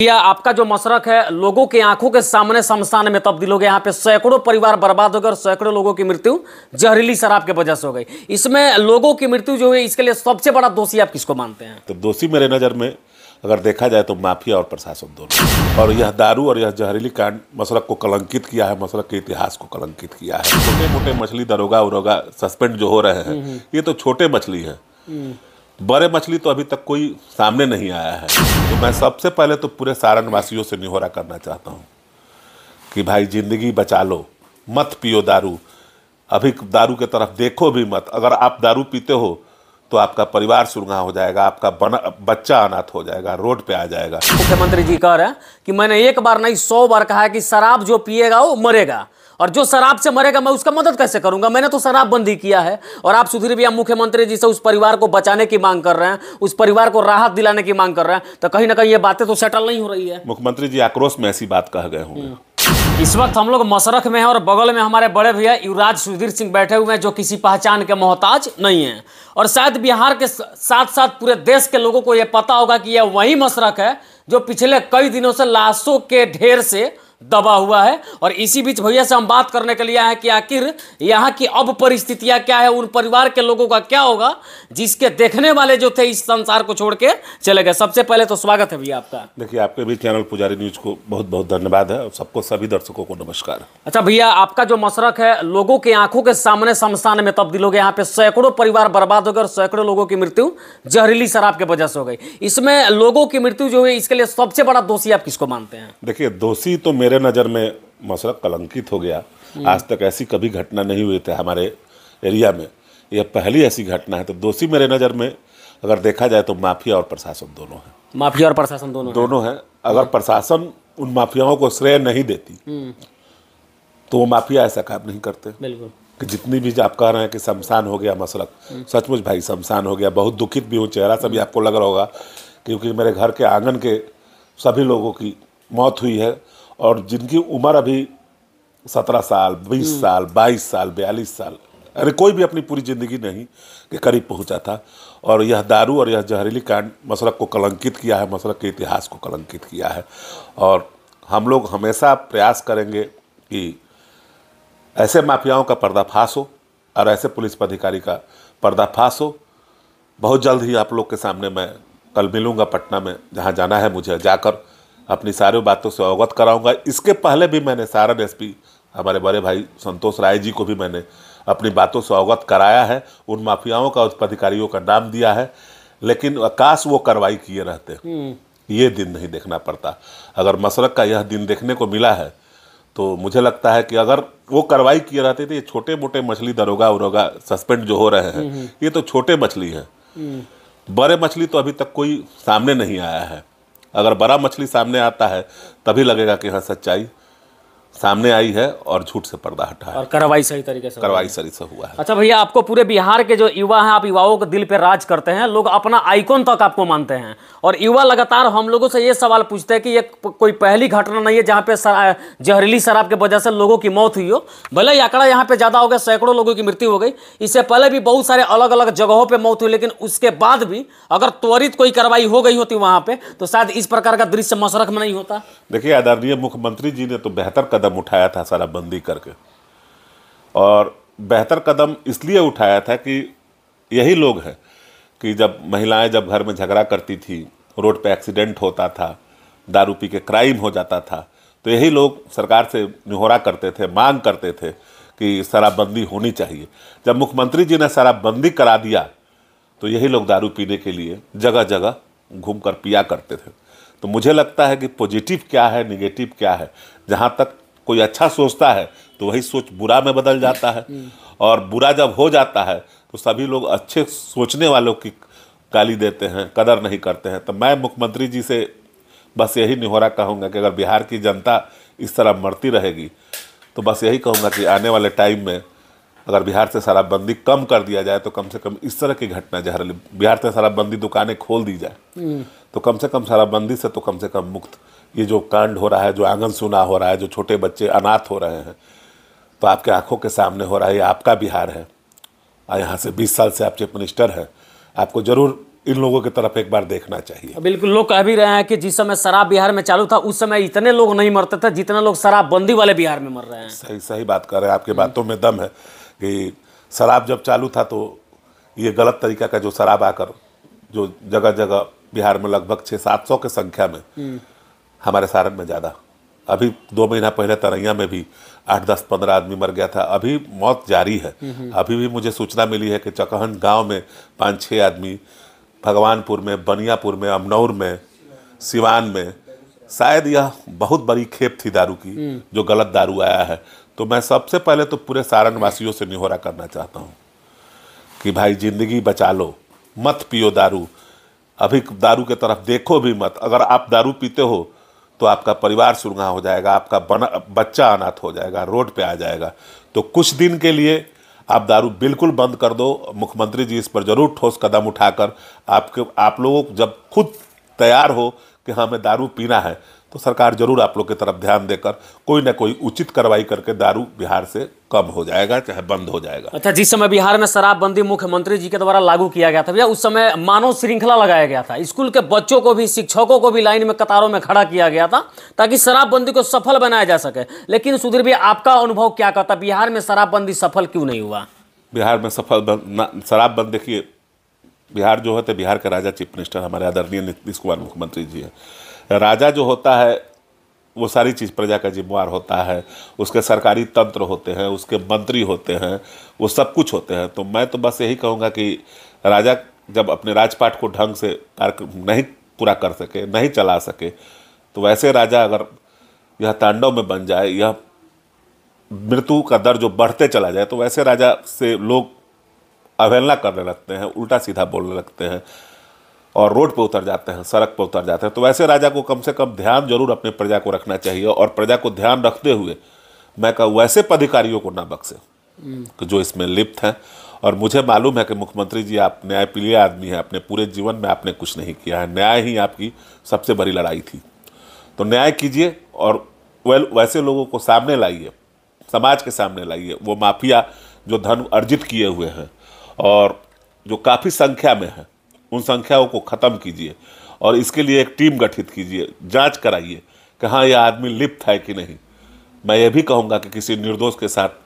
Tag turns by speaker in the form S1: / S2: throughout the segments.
S1: भैया आपका जो मशरक है लोगों की आंखों के सामने शमशान में तब्दील हो गया। यहाँ पे सैकड़ों परिवार बर्बाद हो गए और सैकड़ों लोगों की मृत्यु जहरीली शराब के वजह से हो गई। इसमें लोगों की मृत्यु जो हुई इसके लिए सबसे बड़ा दोषी आप किसको मानते हैं?
S2: तो दोषी मेरे नज़र में अगर देखा जाए तो माफिया और प्रशासन दोनों। और यह दारू और यह जहरीली कांड मशरक को कलंकित किया है, मशरक के इतिहास को कलंकित किया है। छोटे मोटे मछली दरोगा उरोगा सस्पेंड जो हो रहे हैं ये तो छोटे मछली है, बड़े मछली तो अभी तक कोई सामने नहीं आया है। तो मैं सबसे पहले तो पूरे सारण वासियों से निहोरा करना चाहता हूँ कि भाई जिंदगी बचा लो, मत पियो दारू, अभी दारू के तरफ देखो भी मत। अगर आप दारू पीते हो तो आपका परिवार सुरंगा हो जाएगा, आपका बच्चा अनाथ हो जाएगा, रोड पे आ जाएगा।
S1: मुख्यमंत्री जी कह रहे हैं कि मैंने एक बार नहीं 100 बार कहा है कि शराब जो पिएगा वो मरेगा, और जो शराब से मरेगा मैं उसका मदद कैसे करूंगा? मैंने तो शराब बंदी किया है। और आप सुधीर भैया मुख्यमंत्री जी से उस परिवार को बचाने की मांग कर रहे हैं, उस परिवार को राहत दिलाने की मांग कर रहे हैं, तो कहीं ना कहीं ये बातें तो सेटल नहीं हो रही है।
S2: मुख्यमंत्री जी आक्रोश में ऐसी बात कह गए होंगे।
S1: इस वक्त हम लोग मशरक में हैं और बगल में हमारे बड़े भैया युवराज सुधीर सिंह बैठे हुए हैं जो किसी पहचान के मोहताज नहीं हैं। और शायद बिहार के साथ साथ पूरे देश के लोगों को यह पता होगा कि यह वही मशरक है जो पिछले कई दिनों से लाशों के ढेर से दबा हुआ है। और इसी बीच भैया से हम बात करने के लिए आए हैं कि आखिर यहाँ की अब परिस्थितियां क्या है, उन परिवार के लोगों का क्या होगा जिसके देखने वाले जो थे इस संसार को छोड़ के चले गए। सबसे पहले तो स्वागत है भैया आपका।
S2: देखिए आपके भी चैनल पुजारी न्यूज को बहुत बहुत धन्यवाद है और सबको सभी दर्शकों को नमस्कार।
S1: अच्छा भैया आपका जो मशरक है लोगों की आंखों के सामने शमशान में तब्दील हो गया। यहाँ पे सैकड़ों परिवार बर्बाद हो गए और सैकड़ों लोगों की मृत्यु जहरीली शराब के वजह से हो गई। इसमें लोगों की मृत्यु जो हुई इसके लिए सबसे बड़ा दोषी आप किसको मानते हैं?
S2: देखिए दोषी तो मेरे नज़र में मशरक कलंकित हो गया। आज तक ऐसी कभी घटना नहीं हुई थी हमारे एरिया में, यह पहली ऐसी घटना है। तो दोषी मेरे नज़र में अगर देखा जाए तो माफिया और प्रशासन दोनों है।
S1: माफिया और प्रशासन दोनों
S2: है। अगर प्रशासन उन माफियाओं को श्रेय नहीं देती तो वो माफिया ऐसा काम नहीं करते।
S1: बिल्कुल
S2: कि जितनी भी आप कह रहे हैं कि शमशान हो गया मशरक, सचमुच भाई शमशान हो गया। बहुत दुखित भी हूँ, चेहरा से भी आपको लग रहा होगा क्योंकि मेरे घर के आंगन के सभी लोगों की मौत हुई है और जिनकी उम्र अभी 17 साल 20 साल 22 साल 42 साल, अरे कोई भी अपनी पूरी ज़िंदगी नहीं के करीब पहुंचा था। और यह दारू और यह जहरीली कांड मशरक को कलंकित किया है, मशरक के इतिहास को कलंकित किया है। और हम लोग हमेशा प्रयास करेंगे कि ऐसे माफियाओं का पर्दाफाश हो और ऐसे पुलिस अधिकारी का पर्दाफाश हो। बहुत जल्द ही आप लोग के सामने मैं कल मिलूँगा पटना में, जहाँ जाना है मुझे, जाकर अपनी सारी बातों से अवगत कराऊंगा। इसके पहले भी मैंने सारण एसपी हमारे बड़े भाई संतोष राय जी को भी मैंने अपनी बातों से अवगत कराया है। उन माफियाओं का, उस अधिकारियों का नाम दिया है, लेकिन काश वो कार्रवाई किए रहते। ये दिन नहीं देखना पड़ता। अगर मशरक का यह दिन देखने को मिला है तो मुझे लगता है कि अगर वो कार्रवाई किए रहते थे, ये छोटे मोटे मछली दरोगा उरोगा सस्पेंड जो हो रहे हैं ये तो छोटे मछली हैं, बड़े मछली तो अभी तक कोई सामने नहीं आया है। अगर बड़ा मछली सामने आता है तभी लगेगा कि हाँ सच्चाई सामने आई है और झूठ से पर्दा हटा है
S1: और कार्रवाई सही तरीके से
S2: हुआ है।
S1: अच्छा भैया आपको पूरे बिहार के जो युवा हैं, आप युवाओं के दिल पे राज करते हैं, लोग अपना आइकॉन तक आपको मानते हैं। और युवा लगातार हम लोगों से ये सवाल पूछते हैं कि ये कोई पहली घटना नहीं है जहाँ पे जहरीली शराब के वजह से लोगों की मौत हुई हो। भले ही आंकड़ा यहाँ पे ज्यादा हो गया, सैकड़ों लोगों की मृत्यु हो गई, इससे पहले भी बहुत सारे अलग अलग जगहों पर मौत हुई, लेकिन उसके बाद भी अगर त्वरित कोई कार्रवाई हो गई होती वहां पे तो शायद इस प्रकार का दृश्य मशरक में नहीं होता।
S2: देखिए आदरणीय मुख्यमंत्री जी ने तो बेहतर कदम उठाया था शराबबंदी करके, और बेहतर कदम इसलिए उठाया था कि यही लोग हैं कि जब महिलाएं जब घर में झगड़ा करती थी, रोड पे एक्सीडेंट होता था, दारू पी के क्राइम हो जाता था, तो यही लोग सरकार से निहोरा करते थे, मांग करते थे कि शराबबंदी होनी चाहिए। जब मुख्यमंत्री जी ने शराबबंदी करा दिया तो यही लोग दारू पीने के लिए जगह जगह घूमकर पिया करते थे। तो मुझे लगता है कि पॉजिटिव क्या है, निगेटिव क्या है, जहाँ तक कोई अच्छा सोचता है तो वही सोच बुरा में बदल जाता है, और बुरा जब हो जाता है तो सभी लोग अच्छे सोचने वालों की गाली देते हैं, कदर नहीं करते हैं। तो मैं मुख्यमंत्री जी से बस यही निहोरा कहूँगा कि अगर बिहार की जनता इस तरह मरती रहेगी तो बस यही कहूँगा कि आने वाले टाइम में अगर बिहार से शराबबंदी कम कर दिया जाए तो कम से कम इस तरह की घटना जहरीली, बिहार से शराबबंदी दुकानें खोल दी जाए तो कम से कम शराबबंदी से तो कम से कम मुक्त। ये जो कांड हो रहा है, जो आंगन सुना हो रहा है, जो छोटे बच्चे अनाथ हो रहे हैं, तो आपके आंखों के सामने हो रहा है। ये आपका बिहार है और यहाँ से 20 साल से आप चीफ मिनिस्टर हैं, आपको ज़रूर इन लोगों की तरफ एक बार देखना चाहिए।
S1: बिल्कुल, लोग कह भी रहे हैं कि जिस समय शराब बिहार में चालू था उस समय इतने लोग नहीं मरते थे जितने लोग शराबबंदी वाले बिहार में मर रहे हैं।
S2: सही सही बात कर रहे हैं, आपकी बातों में दम है कि शराब जब चालू था तो ये गलत तरीका का जो शराब आकर जो जगह जगह बिहार में लगभग 600-700 के संख्या में, हमारे सारण में ज़्यादा, अभी 2 महीना पहले तरैया में भी 8-10-15 आदमी मर गया था, अभी मौत जारी है। अभी भी मुझे सूचना मिली है कि चकहन गांव में 5-6 आदमी, भगवानपुर में, बनियापुर में, अमनौर में, सिवान में, शायद यह बहुत बड़ी खेप थी दारू की, जो गलत दारू आया है। तो मैं सबसे पहले तो पूरे सारण वासियों से निहोरा करना चाहता हूँ कि भाई ज़िंदगी बचा लो, मत पियो दारू, अभी दारू के तरफ देखो भी मत। अगर आप दारू पीते हो तो आपका परिवार सुरंगा हो जाएगा, आपका बच्चा अनाथ हो जाएगा, रोड पे आ जाएगा। तो कुछ दिन के लिए आप दारू बिल्कुल बंद कर दो। मुख्यमंत्री जी इस पर जरूर ठोस कदम उठाकर आप लोग जब खुद तैयार हो कि हाँ हमें दारू पीना है, तो सरकार जरूर आप लोग की तरफ ध्यान देकर कोई ना कोई उचित कार्रवाई करके दारू बिहार से कम हो जाएगा, चाहे बंद हो जाएगा।
S1: अच्छा, जिस समय बिहार में शराबबंदी मुख्यमंत्री जी के द्वारा लागू किया गया था भैया, उस समय मानव श्रृंखला लगाया गया था, स्कूल के बच्चों को भी, शिक्षकों को भी लाइन में कतारों में खड़ा किया गया था ताकि शराबबंदी को सफल बनाया जा सके। लेकिन सुधीर भैया, आपका अनुभव क्या कहता, बिहार में शराबबंदी सफल क्यों नहीं हुआ?
S2: बिहार में शराबबंद, देखिए बिहार जो होते, बिहार के राजा चीफ मिनिस्टर हमारे आदरणीय नीतीश कुमार मुख्यमंत्री जी हैं। राजा जो होता है वो सारी चीज़ प्रजा का जिम्मेवार होता है, उसके सरकारी तंत्र होते हैं, उसके मंत्री होते हैं, वो सब कुछ होते हैं। तो मैं तो बस यही कहूँगा कि राजा जब अपने राजपाट को ढंग से नहीं पूरा कर सके, नहीं चला सके, तो वैसे राजा अगर यह तांडव में बन जाए, यह मृत्यु का दर जो बढ़ते चला जाए, तो वैसे राजा से लोग अवहेलना करने लगते हैं, उल्टा सीधा बोलने लगते हैं और रोड पे उतर जाते हैं, सड़क पे उतर जाते हैं। तो वैसे राजा को कम से कम ध्यान जरूर अपने प्रजा को रखना चाहिए, और प्रजा को ध्यान रखते हुए मैं कहूँ वैसे पदाधिकारियों को ना बख्शे जो इसमें लिप्त हैं। और मुझे मालूम है कि मुख्यमंत्री जी आप न्यायप्रिय आदमी हैं, अपने पूरे जीवन में आपने कुछ नहीं किया है, न्याय ही आपकी सबसे बड़ी लड़ाई थी। तो न्याय कीजिए और वैसे लोगों को सामने लाइए, समाज के सामने लाइए, वो माफिया जो धन अर्जित किए हुए हैं और जो काफ़ी संख्या में है, उन संख्याओं को ख़त्म कीजिए और इसके लिए एक टीम गठित कीजिए, जांच कराइए कि हाँ यह आदमी लिप्त है कि नहीं। मैं ये भी कहूँगा कि किसी निर्दोष के साथ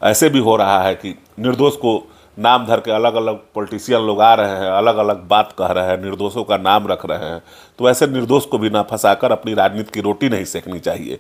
S2: ऐसे भी हो रहा है कि निर्दोष को नाम धर के अलग अलग पॉलिटिशियन लोग आ रहे हैं, अलग अलग बात कह रहे हैं, निर्दोषों का नाम रख रहे हैं। तो ऐसे निर्दोष को भी ना फंसाकर अपनी राजनीति की रोटी नहीं सेकनी चाहिए।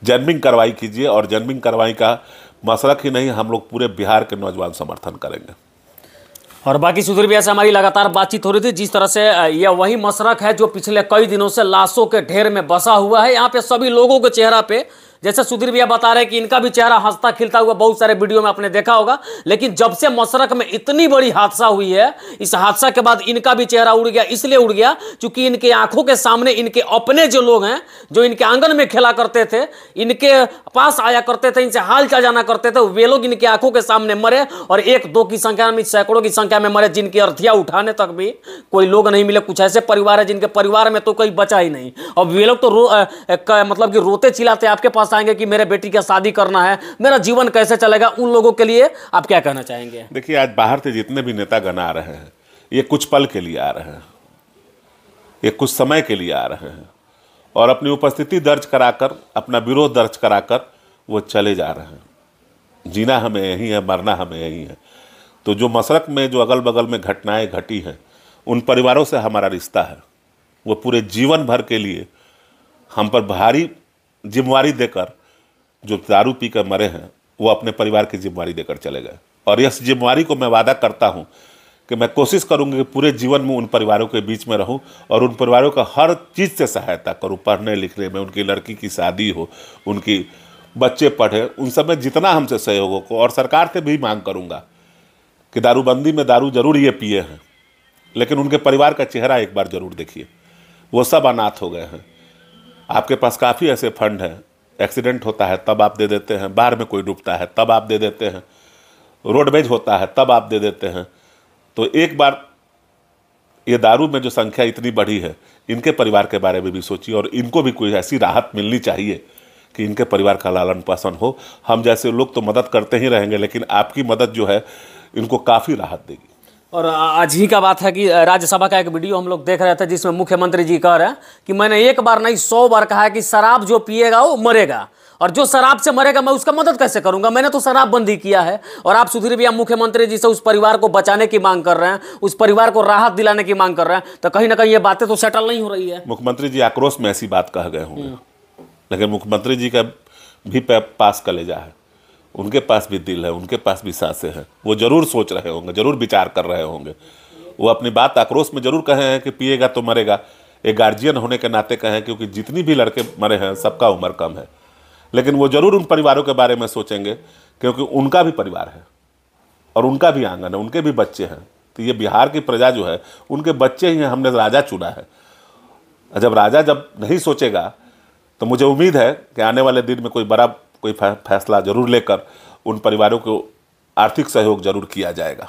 S2: जेन्युइन कार्रवाई कीजिए, और जेन्युइन कार्रवाई का मसलक ही नहीं, हम लोग पूरे बिहार के नौजवान समर्थन करेंगे।
S1: और बाकी सुधीर भैया से हमारी लगातार बातचीत हो रही थी, जिस तरह से यह वही मशरक है जो पिछले कई दिनों से लाशों के ढेर में बसा हुआ है। यहाँ पे सभी लोगों के चेहरा पे, जैसे सुधीर भैया बता रहे हैं कि इनका भी चेहरा हंसता खिलता हुआ बहुत सारे वीडियो में आपने देखा होगा। लेकिन जब से मशरक में इतनी बड़ी हादसा हुई है, इस हादसा के बाद इनका भी चेहरा उड़ गया। इसलिए उड़ गया क्योंकि इनके आंखों के सामने इनके अपने जो लोग हैं, जो इनके आंगन में खेला करते थे, इनके पास आया करते थे, इनसे हाल चाल जाना करते थे, वे लोग इनके आंखों के सामने मरे। और 1-2 की संख्या में, सैकड़ों की संख्या में मरे, जिनकी अर्थियां उठाने तक भी कोई लोग नहीं मिले। कुछ ऐसे परिवार है जिनके परिवार में तो कोई बचा ही नहीं। और वे लोग तो मतलब कि रोते चिल्लाते आपके पास आएंगे कि मेरे बेटी का शादी करना है, मेरा जीवन कैसे चलेगा। उन लोगों के लिए आप क्या कहना चाहेंगे?
S2: देखिए, आज बाहर से जितने भी नेतागण आ रहे हैं, ये कुछ पल के लिए आ रहे हैं, ये कुछ समय के लिए आ रहे हैं और अपनी उपस्थिति दर्ज कराकर, अपना विरोध दर्ज कराकर वो चले जा रहे हैं। जीना हमें यही है, मरना हमें यही है। तो जो मशरक में जो अगल बगल में घटनाएं घटी हैं, उन परिवारों से हमारा रिश्ता है। वो पूरे जीवन भर के लिए हम पर भारी जिम्मेवारी देकर, जो दारू पी कर मरे हैं, वो अपने परिवार की जिम्मेवारी देकर चले गए। और इस जिम्मेवारी को मैं वादा करता हूं कि मैं कोशिश करूंगी कि पूरे जीवन में उन परिवारों के बीच में रहूं और उन परिवारों का हर चीज़ से सहायता करूं, पढ़ने लिखने में, उनकी लड़की की शादी हो, उनकी बच्चे पढ़े, उन सब में जितना हमसे सहयोग हो। और सरकार से भी मांग करूँगा कि दारूबंदी में दारू जरूर ये पिए हैं, लेकिन उनके परिवार का चेहरा एक बार जरूर देखिए। वो सब अनाथ हो गए हैं। आपके पास काफ़ी ऐसे फंड हैं, एक्सीडेंट होता है तब आप दे देते हैं, बाढ़ में कोई डूबता है तब आप दे देते हैं, रोडवेज होता है तब आप दे देते हैं। तो एक बार ये दारू में जो संख्या इतनी बढ़ी है, इनके परिवार के बारे में भी सोचिए और इनको भी कोई ऐसी राहत मिलनी चाहिए कि इनके परिवार का लालन पालन हो। हम जैसे लोग तो मदद करते ही रहेंगे, लेकिन आपकी मदद जो है इनको काफ़ी राहत देगी।
S1: और आज ही का बात है कि राज्यसभा का एक वीडियो हम लोग देख रहे थे जिसमें मुख्यमंत्री जी कह रहे हैं कि मैंने एक बार नहीं 100 बार कहा है कि शराब जो पिएगा वो मरेगा, और जो शराब से मरेगा मैं उसका मदद कैसे करूंगा, मैंने तो शराब बंदी किया है। और आप सुधीर भैया मुख्यमंत्री जी से उस परिवार को बचाने की मांग कर रहे हैं, उस परिवार को राहत दिलाने की मांग कर रहे हैं, तो कहीं ना कहीं ये बातें तो सेटल नहीं हो रही है।
S2: मुख्यमंत्री जी आक्रोश में ऐसी बात कह गए होंगे, लेकिन मुख्यमंत्री जी का भी पास कलेजा है, उनके पास भी दिल है, उनके पास भी सांसें हैं। वो जरूर सोच रहे होंगे, जरूर विचार कर रहे होंगे। वो अपनी बात आक्रोश में जरूर कहे हैं कि पिएगा तो मरेगा, एक गार्जियन होने के नाते कहें, क्योंकि जितनी भी लड़के मरे हैं सबका उम्र कम है, लेकिन वो जरूर उन परिवारों के बारे में सोचेंगे, क्योंकि उनका भी परिवार है और उनका भी आंगन है, उनके भी बच्चे हैं। तो ये बिहार की प्रजा जो है उनके बच्चे ही हैं, हमने राजा चुना है। जब राजा जब नहीं सोचेगा तो मुझे उम्मीद है कि आने वाले दिन में कोई फैसला जरूर लेकर उन परिवारों को आर्थिक सहयोग जरूर किया जाएगा।